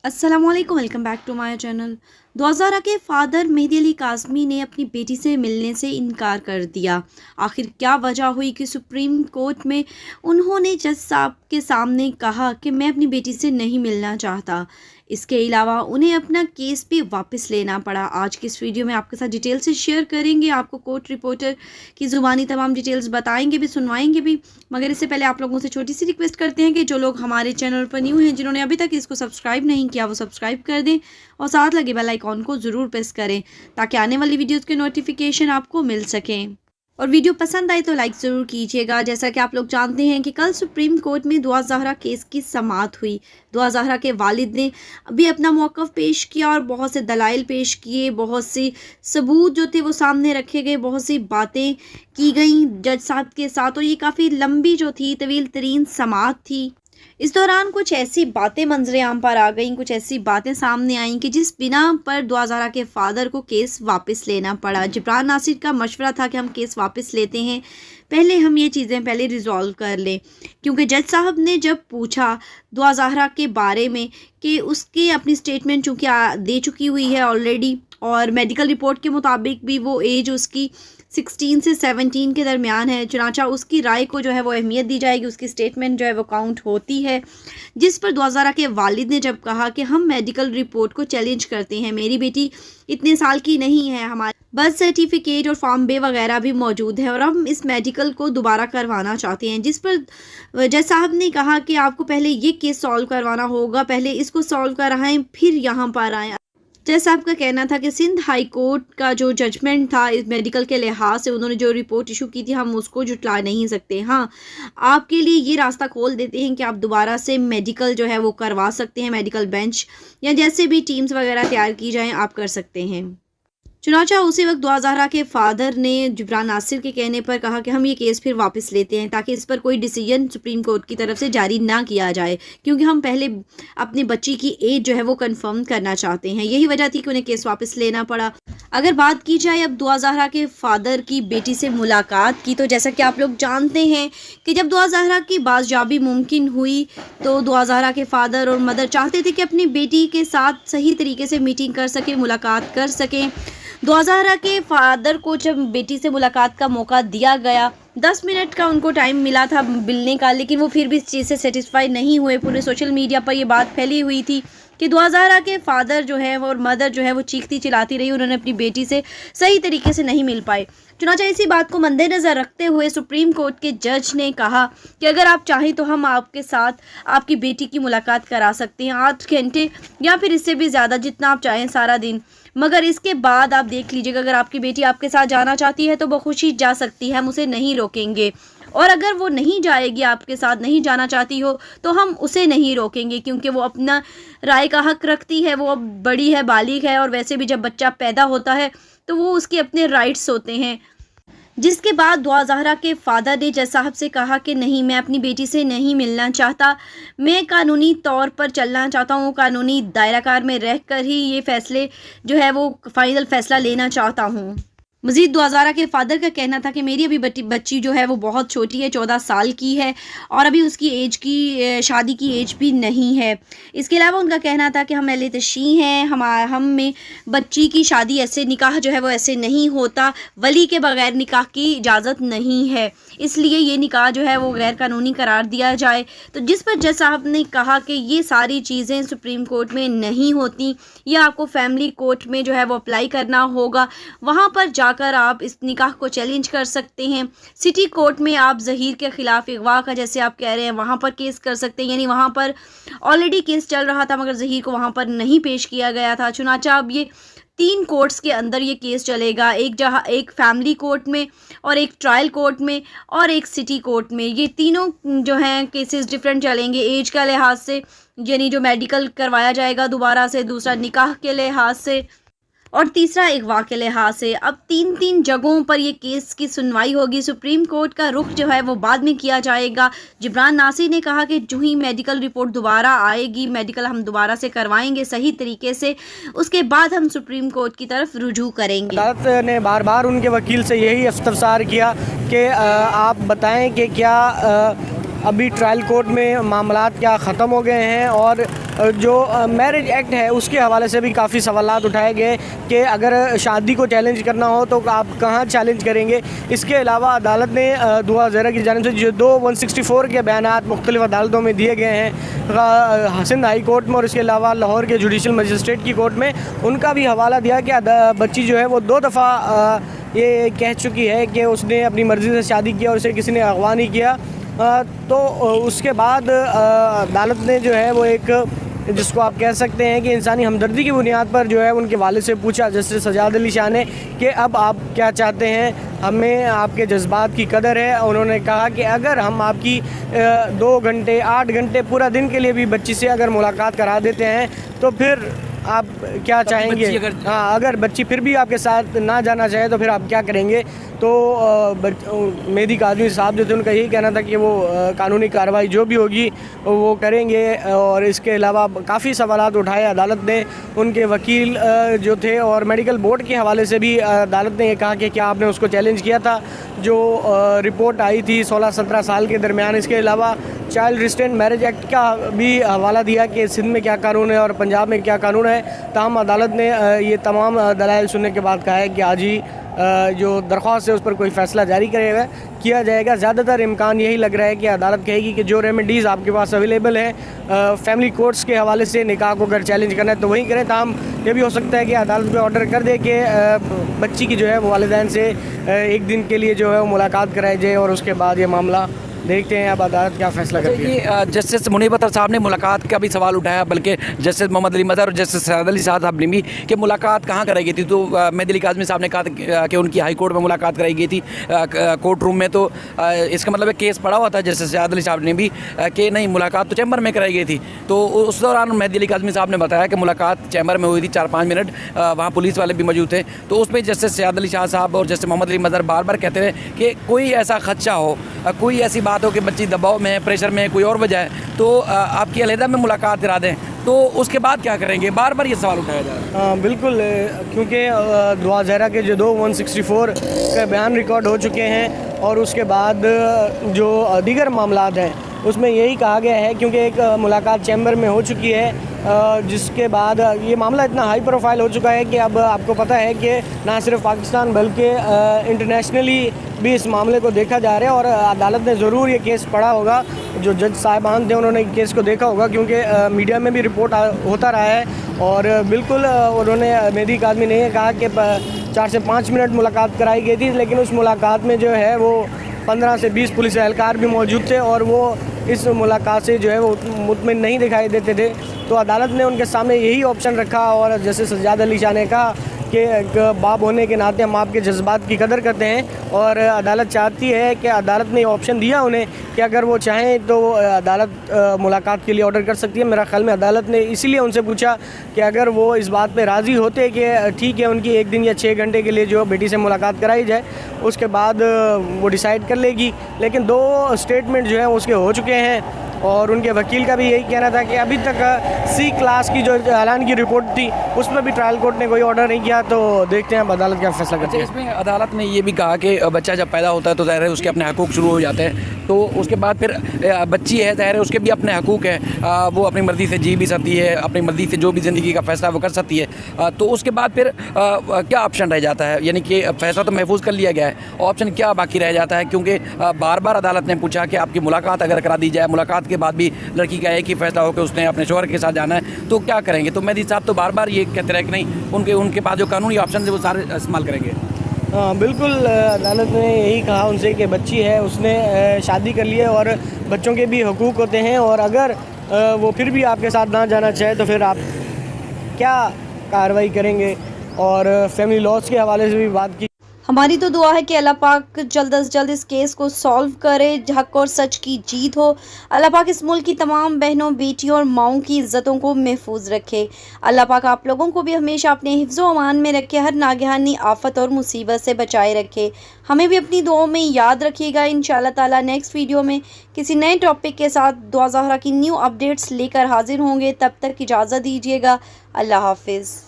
अस्सलामुअलैकुम, welcome back to my channel. 2000 के father Mehdi Ali Kazmi ने अपनी बेटी से मिलने से इनकार कर दिया। आखिर क्या वजह हुई कि सुप्रीम कोर्ट में उन्होंने जज साहब के सामने कहा कि मैं अपनी बेटी से नहीं मिलना चाहता। इसके अलावा उन्हें अपना केस भी वापस लेना पड़ा। आज की इस वीडियो में आपके साथ डिटेल से शेयर करेंगे, आपको कोर्ट रिपोर्टर की ज़ुबानी तमाम डिटेल्स बताएंगे भी, सुनवाएंगे भी। मगर इससे पहले आप लोगों से छोटी सी रिक्वेस्ट करते हैं कि जो लोग हमारे चैनल पर न्यू हैं, जिन्होंने अभी तक इसको सब्सक्राइब नहीं किया, वो सब्सक्राइब कर दें और साथ लगे बेल आइकॉन को ज़रूर प्रेस करें ताकि आने वाली वीडियोज़ के नोटिफिकेशन आपको मिल सकें। और वीडियो पसंद आए तो लाइक ज़रूर कीजिएगा। जैसा कि आप लोग जानते हैं कि कल सुप्रीम कोर्ट में दुआ ज़हरा केस की समाअत हुई। दुआ ज़हरा के वालिद ने भी अपना मौक़िफ़ पेश किया और बहुत से दलाइल पेश किए, बहुत सी सबूत जो थे वो सामने रखे गए, बहुत सी बातें की गई जज साहब के साथ। और ये काफ़ी लंबी जो थी, तवील तरीन समाअत थी। इस दौरान कुछ ऐसी बातें मंजरे आम पर आ गईं, कुछ ऐसी बातें सामने आईं कि जिस बिना पर दुआ ज़हरा के फादर को केस वापस लेना पड़ा। जिब्रान नासिर का मशवरा था कि हम केस वापस लेते हैं, पहले हम ये चीज़ें पहले रिजॉल्व कर लें, क्योंकि जज साहब ने जब पूछा दुआ ज़हरा के बारे में कि उसके अपनी स्टेटमेंट चूँकि दे चुकी हुई है ऑलरेडी, और मेडिकल रिपोर्ट के मुताबिक भी वो एज उसकी 16 से 17 के दरमियान है, चुनाचा उसकी राय को जो है वो अहमियत दी जाएगी, उसकी स्टेटमेंट जो है वो काउंट होती है। जिस पर दुआ ज़हरा के वालिद ने जब कहा कि हम मेडिकल रिपोर्ट को चैलेंज करते हैं, मेरी बेटी इतने साल की नहीं है, हमारे बर्थ सर्टिफिकेट और फॉर्म बे वगैरह भी मौजूद है और हम इस मेडिकल को दोबारा करवाना चाहते हैं। जिस पर जज साहब ने कहा कि आपको पहले ये केस सॉल्व करवाना होगा, पहले इसको सॉल्व कराएं फिर यहाँ पर आएँ। जज साहब का कहना था कि सिंध हाई कोर्ट का जो जजमेंट था इस मेडिकल के लिहाज से, उन्होंने जो रिपोर्ट इशू की थी, हम उसको जुटला नहीं सकते। हाँ, आपके लिए ये रास्ता खोल देते हैं कि आप दोबारा से मेडिकल जो है वो करवा सकते हैं, मेडिकल बेंच या जैसे भी टीम्स वगैरह तैयार की जाएं आप कर सकते हैं। चुनाचा उसी वक्त दुआ ज़हरा के फादर ने जिब्रान नासिर के कहने पर कहा कि हम ये केस फिर वापस लेते हैं ताकि इस पर कोई डिसीजन सुप्रीम कोर्ट की तरफ से जारी ना किया जाए, क्योंकि हम पहले अपनी बच्ची की एज जो है वो कंफर्म करना चाहते हैं। यही वजह थी कि उन्हें केस वापस लेना पड़ा। अगर बात की जाए अब दुआ ज़हरा के फादर की बेटी से मुलाकात की, तो जैसा कि आप लोग जानते हैं कि जब दुआ ज़हरा की बाज़जाबी मुमकिन हुई तो दुआ ज़हरा के फादर और मदर चाहते थे कि अपनी बेटी के साथ सही तरीके से मीटिंग कर सकें, मुलाकात कर सकें। दुआ ज़हरा के फादर को जब बेटी से मुलाकात का मौका दिया गया, 10 मिनट का उनको टाइम मिला था मिलने का, लेकिन वो फिर भी इस चीज़ से सेटिस्फाई नहीं हुए। पूरे सोशल मीडिया पर ये बात फैली हुई थी कि दुआ ज़हरा के फादर जो है और मदर जो है वो चीखती चिल्लाती रही, उन्होंने अपनी बेटी से सही तरीके से नहीं मिल पाए। चुनाचा इसी बात को मद्देनज़र रखते हुए सुप्रीम कोर्ट के जज ने कहा कि अगर आप चाहें तो हम आपके साथ आपकी बेटी की मुलाकात करा सकते हैं, 8 घंटे या फिर इससे भी ज़्यादा, जितना आप चाहें, सारा दिन। मगर इसके बाद आप देख लीजिएगा, अगर आपकी बेटी आपके साथ जाना चाहती है तो बखुशी जा सकती है, हम उसे नहीं रोकेंगे। और अगर वो नहीं जाएगी, आपके साथ नहीं जाना चाहती हो, तो हम उसे नहीं रोकेंगे, क्योंकि वो अपना राय का हक रखती है, वो अब बड़ी है, बालिग है, और वैसे भी जब बच्चा पैदा होता है तो वो उसके अपने राइट्स होते हैं। जिसके बाद दुआ ज़हरा के फादर ने जज साहब से कहा कि नहीं, मैं अपनी बेटी से नहीं मिलना चाहता, मैं कानूनी तौर पर चलना चाहता हूँ, कानूनी दायराकार में रहकर ही ये फ़ैसले जो है वो फाइनल फ़ैसला लेना चाहता हूँ। मज़ीद दुआ ज़हरा के फादर का कहना था कि मेरी अभी बच्ची जो है वो बहुत छोटी है, 14 साल की है, और अभी उसकी एज की शादी की एज भी नहीं है। इसके अलावा उनका कहना था कि हम अहले तशी हैं, हम में बच्ची की शादी ऐसे, निकाह जो है वो ऐसे नहीं होता, वली के बगैर निकाह की इजाज़त नहीं है, इसलिए ये निकाह जो है वो गैर कानूनी करार दिया जाए। तो जिस पर जज साहब ने कहा कि ये सारी चीज़ें सुप्रीम कोर्ट में नहीं होती, ये आपको फैमिली कोर्ट में जो है वो अप्लाई करना होगा, वहाँ पर जाकर आप इस निकाह को चैलेंज कर सकते हैं। सिटी कोर्ट में आप ज़हीर के ख़िलाफ़ अगवा का, जैसे आप कह रहे हैं, वहाँ पर केस कर सकते हैं, यानी वहाँ पर ऑलरेडी केस चल रहा था मगर ज़हीर को वहाँ पर नहीं पेश किया गया था। चुनाचा अब ये 3 कोर्ट्स के अंदर ये केस चलेगा, एक फैमिली कोर्ट में, और एक ट्रायल कोर्ट में, और एक सिटी कोर्ट में। ये तीनों जो हैं केसेस डिफरेंट चलेंगे एज का लिहाज से, यानी जो मेडिकल करवाया जाएगा दोबारा से, दूसरा निकाह के लिहाज से, और तीसरा अगवा के लिहाज से। अब 3 जगहों पर ये केस की सुनवाई होगी। सुप्रीम कोर्ट का रुख जो है वो बाद में किया जाएगा। जिब्रान नासिर ने कहा कि जो ही मेडिकल रिपोर्ट दोबारा आएगी, मेडिकल हम दोबारा से करवाएंगे सही तरीके से, उसके बाद हम सुप्रीम कोर्ट की तरफ रुजू करेंगे। अदालत ने बार बार उनके वकील से यही इस्तफसार किया कि आप बताएं कि क्या अभी ट्रायल कोर्ट में मामलात क्या ख़त्म हो गए हैं और जो मैरिज एक्ट है उसके हवाले से भी काफ़ी सवालात उठाए गए कि अगर शादी को चैलेंज करना हो तो आप कहाँ चैलेंज करेंगे। इसके अलावा अदालत ने दुआ ज़हरा की जानिब से जो 164 के बयानात मुख्तलिफ़ अदालतों में दिए गए हैं, सिंध हाई कोर्ट में और इसके अलावा लाहौर के जुडिशल मजिस्ट्रेट की कोर्ट में, उनका भी हवाला दिया कि बच्ची जो है वो 2 दफ़ा ये कह चुकी है कि उसने अपनी मर्ज़ी से शादी किया और उसे किसी ने अगवा नहीं किया। तो उसके बाद अदालत ने जो है वो एक, जिसको आप कह सकते हैं कि इंसानी हमदर्दी की बुनियाद पर जो है उनके वालिद से पूछा, जस्टिस सजाद अली शाह ने, कि अब आप क्या चाहते हैं, हमें आपके जज्बात की कदर है। उन्होंने कहा कि अगर हम आपकी 2 घंटे 8 घंटे पूरा दिन के लिए भी बच्ची से अगर मुलाकात करा देते हैं तो फिर आप क्या चाहेंगे। अगर बच्ची फिर भी आपके साथ ना जाना चाहे तो फिर आप क्या करेंगे। तो मेहदी काज़मी साहब जो थे उनका यही कहना था कि वो कानूनी कार्रवाई जो भी होगी वो करेंगे। और इसके अलावा काफ़ी सवालात उठाए अदालत ने। उनके वकील जो थे और मेडिकल बोर्ड के हवाले से भी अदालत ने ये कहा कि क्या आपने उसको चैलेंज किया था जो रिपोर्ट आई थी 16-17 साल के दरमियान। इसके अलावा चाइल्ड रिस्ट्रेंट मैरिज एक्ट का भी हवाला दिया कि सिंध में क्या कानून है और पंजाब में क्या कानून है। ताहम अदालत ने ये तमाम दलाइल सुनने के बाद कहा है कि आज ही जो दरख्वास्त है उस पर कोई फ़ैसला जारी किया जाएगा। ज़्यादातर इम्कान यही लग रहा है कि अदालत कहेगी कि जो रेमेडीज़ आपके पास अवेलेबल है फैमिली कोर्ट्स के हवाले से निकाह को अगर चैलेंज करना है तो वही करें। ताहम ये भी हो सकता है कि अदालत पे ऑर्डर कर दे कि बच्ची की जो है वो वालिदैन से एक दिन के लिए जो है वो मुलाकात कराई जाए और उसके बाद ये मामला देखते हैं अब अदालत क्या फ़ैसला करती है। जस्टिस मुनीब अख्तर साहब ने मुलाकात का भी सवाल उठाया, बल्कि जस्टिस मोहम्मद अली मज़हर और जस्टिस सजाद अली साहब ने भी कि मुलाकात कहाँ कराई गई थी। तो मेहदी अली काज़मी साहब ने कहा कि उनकी हाई कोर्ट में मुलाकात कराई गई थी कोर्ट रूम में। तो इसका मतलब है केस पड़ा हुआ था। जस्टिस सजाद अली साहब ने भी कि नहीं, मुलाकात तो चैम्बर में कराई गई थी। तो उस दौरान मेहदी अली काज़मी साहब ने बताया कि मुलाकात चैम्बर में हुई थी 4-5 मिनट, वहाँ पुलिस वाले भी मौजूद थे। तो उसमें जस्टिस सजाद अली शाह साहब और जस्टिस मोहम्मद अली मज़हर बार बार कहते रहे कि कोई ऐसा खदशा हो, कोई ऐसी बात हो कि बच्ची दबाव में, प्रेशर में, कोई और वजह है तो आपकी अलहदा में मुलाकात करा दें, तो उसके बाद क्या करेंगे। बार बार ये सवाल उठाया जा रहा है। हाँ बिल्कुल, क्योंकि दुआ ज़हरा के जो 164 का बयान रिकॉर्ड हो चुके हैं और उसके बाद जो दीगर मामलात हैं उसमें यही कहा गया है, क्योंकि एक मुलाकात चैम्बर में हो चुकी है जिसके बाद ये मामला इतना हाई प्रोफाइल हो चुका है कि अब आपको पता है कि ना सिर्फ पाकिस्तान बल्कि इंटरनेशनली भी इस मामले को देखा जा रहा है। और अदालत ने ज़रूर ये केस पढ़ा होगा, जो जज साहिबान थे उन्होंने केस को देखा होगा, क्योंकि मीडिया में भी रिपोर्ट होता रहा है। और बिल्कुल उन्होंने मेहदी काज़मी ने ये कहा कि 4 से 5 मिनट मुलाकात कराई गई थी, लेकिन उस मुलाकात में जो है वो 15 से 20 पुलिस एहलकार भी मौजूद थे और वो इस मुलाकात से जो है वो मुतमिन नहीं दिखाई देते थे। तो अदालत ने उनके सामने यही ऑप्शन रखा और जैसे सजाद अली शाह ने कहा कि एक बाप होने के नाते हम आपके जज्बात की कदर करते हैं और अदालत चाहती है कि अदालत ने ऑप्शन दिया उन्हें कि अगर वो चाहें तो अदालत मुलाकात के लिए ऑर्डर कर सकती है। मेरा ख्याल में अदालत ने इसीलिए उनसे पूछा कि अगर वो इस बात पे राज़ी होते कि ठीक है उनकी 1 दिन या 6 घंटे के लिए जो बेटी से मुलाकात कराई जाए, उसके बाद वो डिसाइड कर लेगी। लेकिन 2 स्टेटमेंट जो हैं उसके हो चुके हैं और उनके वकील का भी यही कहना था कि अभी तक C क्लास की जो ऐलान की रिपोर्ट थी उस पर भी ट्रायल कोर्ट ने कोई ऑर्डर नहीं किया। तो देखते हैं अब अदालत क्या फैसला करती है। इसमें अदालत ने ये भी कहा कि बच्चा जब पैदा होता है तो ज़ाहिर है उसके अपने हकूक़ शुरू हो जाते हैं। तो उसके बाद फिर बच्ची है, ज़ाहिर है उसके भी अपने हकूक़ हैं, वो अपनी मर्ज़ी से जी भी सकती है, अपनी मर्ज़ी से जो भी ज़िंदगी का फ़ैसला वो कर सकती है। तो उसके बाद फिर क्या ऑप्शन रह जाता है, यानी कि फ़ैसला तो महफूज कर लिया गया है, ऑप्शन क्या बाकी रह जाता है। क्योंकि बार बार अदालत ने पूछा कि आपकी मुलाकात अगर करा दी जाए, मुलाकात के बाद भी लड़की का एक ही फैसला हो कि उसने अपने शौहर के साथ जाना है, तो क्या करेंगे। तो मेहदी साहब तो बार बार ये कहते रहे कि नहीं, उनके पास जो कानूनी ऑप्शन है वो सारे इस्तेमाल करेंगे। हाँ बिल्कुल, अदालत ने यही कहा उनसे कि बच्ची है, उसने शादी कर ली है और बच्चों के भी हकूक़ होते हैं और अगर वो फिर भी आपके साथ ना जाना चाहे तो फिर आप क्या कार्रवाई करेंगे। और फैमिली लॉज के हवाले से भी बात की। हमारी तो दुआ है कि अल्लाह पाक जल्द से जल्द इस केस को सॉल्व करे, हक और सच की जीत हो। अल्लाह पाक इस मुल्क की तमाम बहनों, बेटियों और माओं की इज़्ज़तों को महफूज रखे। अल्लाह पाक आप लोगों को भी हमेशा अपने हिफ्ज़ व अमान में रखे, हर नागहानी आफत और मुसीबत से बचाए रखे। हमें भी अपनी दुआओं में याद रखिएगा। इंशाअल्लाह ताला नेक्स्ट वीडियो में किसी नए टॉपिक के साथ दुआ ज़हरा की न्यू अपडेट्स लेकर हाजिर होंगे। तब तक इजाज़त दीजिएगा। अल्लाह हाफिज़।